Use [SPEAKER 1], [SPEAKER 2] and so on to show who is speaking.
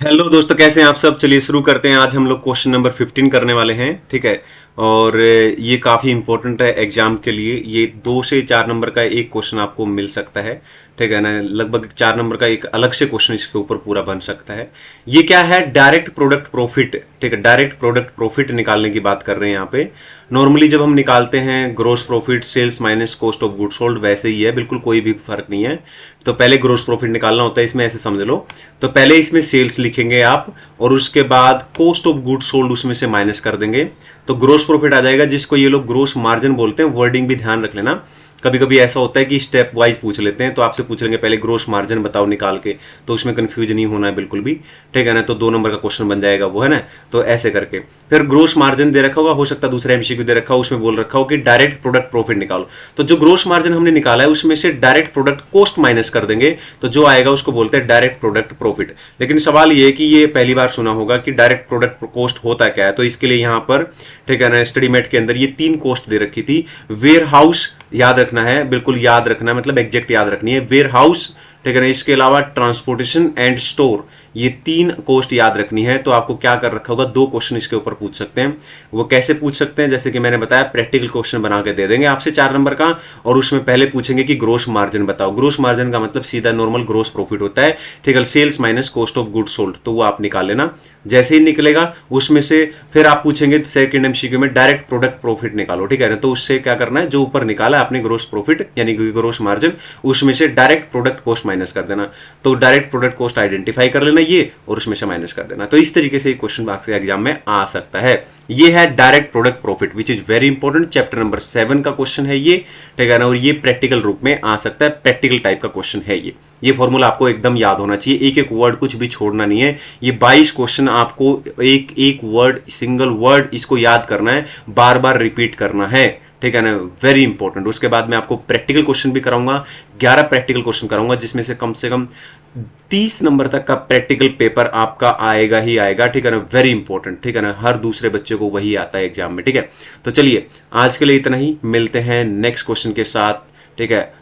[SPEAKER 1] Hello दोस्तों, कैसे हैं आप सब। चलिए शुरू करते हैं। आज हम लोग क्वेश्चन नंबर 15 करने वाले हैं, ठीक है। और ये काफ़ी इंपॉर्टेंट है एग्जाम के लिए। ये 2 से 4 नंबर का एक क्वेश्चन आपको मिल सकता है, ठीक है ना। लगभग 4 नंबर का एक अलग से क्वेश्चन इसके ऊपर पूरा बन सकता है। ये क्या है, डायरेक्ट प्रोडक्ट प्रॉफिट, ठीक है। डायरेक्ट प्रोडक्ट प्रॉफिट निकालने की बात कर रहे हैं यहाँ पे। नॉर्मली जब हम निकालते हैं gross profit sales minus cost of goods sold, वैसे ही है, बिल्कुल कोई भी फर्क नहीं है। तो पहले ग्रोस प्रॉफिट निकालना होता है इसमें, ऐसे समझ लो। तो पहले इसमें सेल्स लिखेंगे आप, और उसके बाद कॉस्ट ऑफ गुड्स सोल्ड उसमें से माइनस कर देंगे, तो ग्रोस प्रॉफिट आ जाएगा, जिसको ये लोग ग्रोस मार्जिन बोलते हैं। वर्डिंग भी ध्यान रख लेना। कभी कभी ऐसा होता है कि स्टेप वाइज पूछ लेते हैं, तो आपसे पूछ लेंगे पहले ग्रोस मार्जिन बताओ निकाल के, तो उसमें कंफ्यूज नहीं होना है बिल्कुल भी, ठीक है ना। तो 2 नंबर का क्वेश्चन बन जाएगा वो, है ना। तो ऐसे करके फिर ग्रोस मार्जिन दे रखा होगा, हो सकता है दूसरा एमसीक्यू दे रखा हो, उसमें बोल रखा हो कि डायरेक्ट प्रोडक्ट प्रॉफिट निकालो। तो जो ग्रोस मार्जिन हमने निकाला है उसमें से डायरेक्ट प्रोडक्ट कॉस्ट माइनस कर देंगे, तो जो आएगा उसको बोलते हैं डायरेक्ट प्रोडक्ट प्रॉफिट। लेकिन सवाल ये है कि ये पहली बार सुना होगा कि डायरेक्ट प्रोडक्ट कॉस्ट होता क्या है, तो इसके लिए यहां पर, ठीक है ना, स्टडी मेट के अंदर ये 3 कॉस्ट दे रखी थी। वेयर हाउस याद रखना है, बिल्कुल याद रखना है, मतलब एग्जैक्ट याद रखनी है। वेयर हाउस, ठीक है ना। इसके अलावा ट्रांसपोर्टेशन एंड स्टोर, ये 3 कॉस्ट याद रखनी है। तो आपको क्या कर रखा होगा, 2 क्वेश्चन इसके ऊपर पूछ सकते हैं। वो कैसे पूछ सकते हैं, जैसे कि मैंने बताया, प्रैक्टिकल क्वेश्चन बना के दे देंगे आपसे 4 नंबर का, और उसमें पहले पूछेंगे कि ग्रोस मार्जिन बताओ। ग्रोस मार्जिन का मतलब सीधा नॉर्मल ग्रोस प्रॉफिट होता है, ठीक है। Sales minus cost of goods sold, तो वो आप निकाल लेना। जैसे ही निकलेगा उसमें से फिर आप पूछेंगे सेकंड एमसीक्यू में डायरेक्ट प्रोडक्ट प्रॉफिट निकालो, ठीक है ना। तो उससे क्या करना है, जो ऊपर निकाला आपने ग्रोस प्रॉफिट यानी ग्रोस मार्जिन, उसमें से डायरेक्ट प्रोडक्ट कॉस्ट माइनस कर देना। तो डायरेक्ट प्रोडक्ट कॉस्ट आइडेंटिफाई कर लेना ये, और उसमें से माइनस कर देना। तो इस तरीके से क्वेश्चन आपके एग्जाम में आ सकता है। ये है direct product profit, which is very important. Chapter number 7 का क्वेश्चन है ये, ठीक है ना। और ये प्रैक्टिकल रूप में आ सकता है, प्रैक्टिकल टाइप का क्वेश्चन है ये फॉर्मूला आपको एकदम याद होना चाहिए, एक एक वर्ड कुछ भी छोड़ना नहीं है। ये 22 क्वेश्चन आपको एक एक वर्ड, सिंगल वर्ड इसको याद करना है, बार बार रिपीट करना है, ठीक है ना। Very important. उसके बाद मैं आपको प्रैक्टिकल क्वेश्चन भी कराऊंगा, 11 प्रैक्टिकल क्वेश्चन कराऊंगा, जिसमें से कम 30 नंबर तक का प्रैक्टिकल पेपर आपका आएगा ही आएगा, ठीक है ना। वेरी इंपॉर्टेंट, ठीक है ना। हर दूसरे बच्चे को वही आता है एग्जाम में, ठीक है। तो चलिए आज के लिए इतना ही, मिलते हैं नेक्स्ट क्वेश्चन के साथ, ठीक है।